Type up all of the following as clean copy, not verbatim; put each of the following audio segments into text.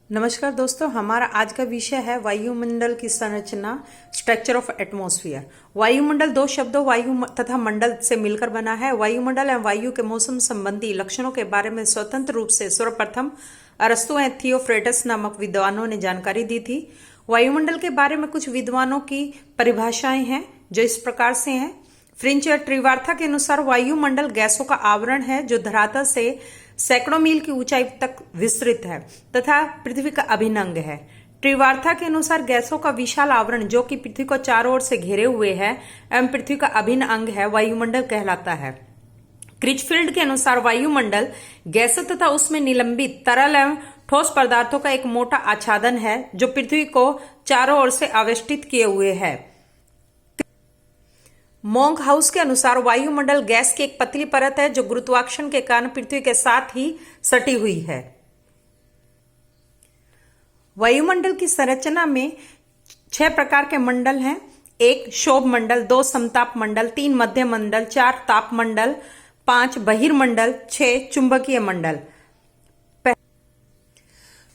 नमस्कार दोस्तों, हमारा आज का विषय है वायुमंडल की संरचना, स्ट्रक्चर ऑफ एटमॉस्फेयर। वायुमंडल दो शब्दों वायु तथा मंडल से मिलकर बना है। वायुमंडल एवं वायु के मौसम संबंधी लक्षणों के बारे में स्वतंत्र रूप से सर्वप्रथम अरस्तु एवं थियोफ्रेटस नामक विद्वानों ने जानकारी दी थी। वायुमंडल के बारे में कुछ विद्वानों की परिभाषाएं हैं जो इस प्रकार से हैं। फ्रिंच या ट्रिवार्था के अनुसार वायुमंडल गैसों का आवरण है जो धरातल से सैकड़ों मील की ऊंचाई तक विस्तृत है तथा पृथ्वी का अभिन्न अंग है। ट्रिवार्था के अनुसार गैसों का विशाल आवरण जो कि पृथ्वी को चारों ओर से घेरे हुए है एवं पृथ्वी का अभिन्न अंग है, वायुमंडल कहलाता है। क्रिचफील्ड के अनुसार वायुमंडल गैसों तथा उसमें निलंबित तरल एवं ठोस पदार्थों का एक मोटा आच्छादन है जो पृथ्वी को चारों ओर से आवेष्टित किए हुए है। मोंक हाउस के अनुसार वायुमंडल गैस की एक पतली परत है जो गुरुत्वाकर्षण के कारण पृथ्वी के साथ ही सटी हुई है। वायुमंडल की संरचना में 6 प्रकार के मंडल हैं। 1 क्षोभ मंडल, 2 समताप मंडल, 3 मध्य मंडल, 4 ताप मंडल, 5 बहिर्मंडल, 6 चुंबकीय मंडल।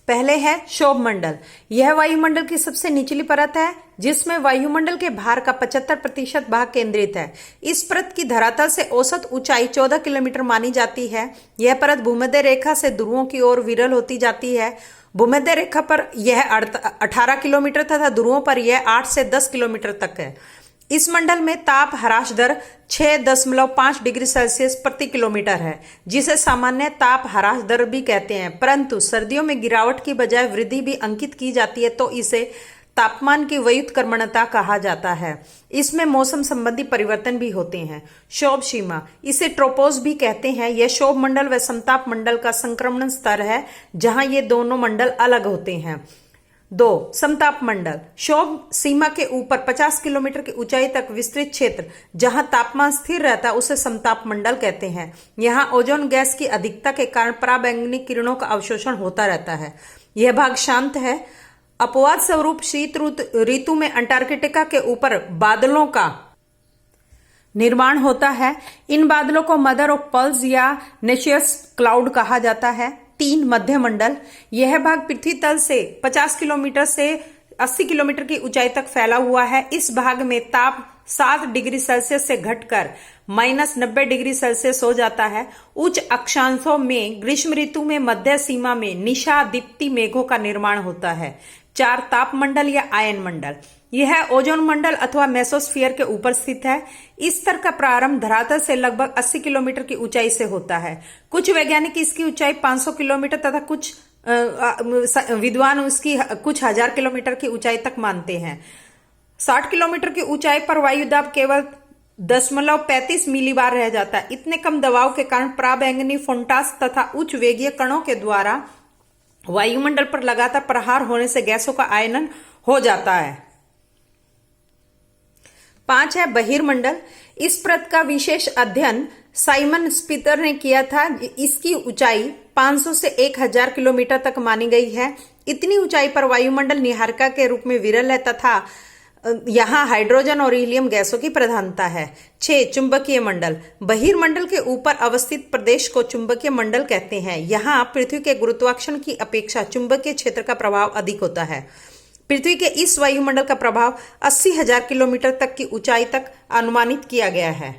पहले है क्षोभ मंडल। यह वायुमंडल की सबसे निचली परत है जिसमें वायुमंडल के भार का 75% भाग केंद्रित है। इस परत की धरातल से औसत ऊंचाई 14 किलोमीटर मानी जाती है। यह परत भूमध्य रेखा से ध्रुवों की ओर विरल होती जाती है। भूमध्य रेखा पर यह 18 किलोमीटर तथा ध्रुवों पर यह 8 से 10 किलोमीटर तक है। इस मंडल में ताप ह्रास दर 6.5 डिग्री सेल्सियस प्रति किलोमीटर है, जिसे सामान्य ताप ह्रास दर भी कहते हैं। परंतु सर्दियों में गिरावट की बजाय वृद्धि भी अंकित की जाती है तो इसे तापमान की व्युत्क्रमणता कहा जाता है। इसमें मौसम संबंधी परिवर्तन भी होते हैं। क्षोभ सीमा, इसे ट्रोपोज भी कहते हैं। यह क्षोभ मंडल व समताप मंडल का संक्रमण स्तर है जहां ये दोनों मंडल अलग होते हैं। 2 समताप मंडल, क्षोभ सीमा के ऊपर 50 किलोमीटर की ऊंचाई तक विस्तृत क्षेत्र जहां तापमान स्थिर रहता है उसे समताप मंडल कहते हैं। यहां ओजोन गैस की अधिकता के कारण पराबैंगनी किरणों का अवशोषण होता रहता है। यह भाग शांत है। अपवाद स्वरूप शीत ऋतु में अंटार्कटिका के ऊपर बादलों का निर्माण होता है। इन बादलों को मदर ऑफ पर्ल्स या नेशियस क्लाउड कहा जाता है। 3 मध्य मंडल, यह भाग पृथ्वी तल से 50 किलोमीटर से 80 किलोमीटर की ऊंचाई तक फैला हुआ है। इस भाग में ताप 7 डिग्री सेल्सियस से घटकर -90 डिग्री सेल्सियस हो जाता है। उच्च अक्षांशों में ग्रीष्म ऋतु में मध्य सीमा में निशा दीप्ति मेघों का निर्माण होता है। 4 ताप मंडल या आयन मंडल, यह ओजोन मंडल अथवा मेसोस्फीयर के ऊपर स्थित है। इस स्तर का प्रारंभ धरातल से लगभग 80 किलोमीटर की ऊंचाई से होता है। कुछ वैज्ञानिक इसकी ऊंचाई 500 किलोमीटर तथा कुछ विद्वान उसकी कुछ हजार किलोमीटर की ऊंचाई तक मानते हैं। 60 किलोमीटर की ऊंचाई पर वायुदाब केवल 0.35 मिलीबार रह जाता है। इतने कम दबाव के कारण पराबैंगनी फोंटास तथा उच्च वेगीय कणों के द्वारा वायुमंडल पर लगातार प्रहार होने से गैसों का आयनन हो जाता है। 5 है बहिर्मंडल। इस परत का विशेष अध्ययन साइमन स्पितर ने किया था। इसकी ऊंचाई 500 से 1000 किलोमीटर तक मानी गई है। इतनी ऊंचाई पर वायुमंडल निहारिका के रूप में विरल है तथा यहां हाइड्रोजन और हीलियम गैसों की प्रधानता है। 6 चुंबकीय मंडल। बहिर्मंडल के ऊपर अवस्थित प्रदेश को चुंबकीय मंडल कहते हैं। यहां पृथ्वी के गुरुत्वाकर्षण की अपेक्षा चुंबकीय क्षेत्र का प्रभाव अधिक होता है। पृथ्वी के इस वायुमंडल का प्रभाव 80,000 किलोमीटर तक की ऊंचाई तक अनुमानित किया गया है।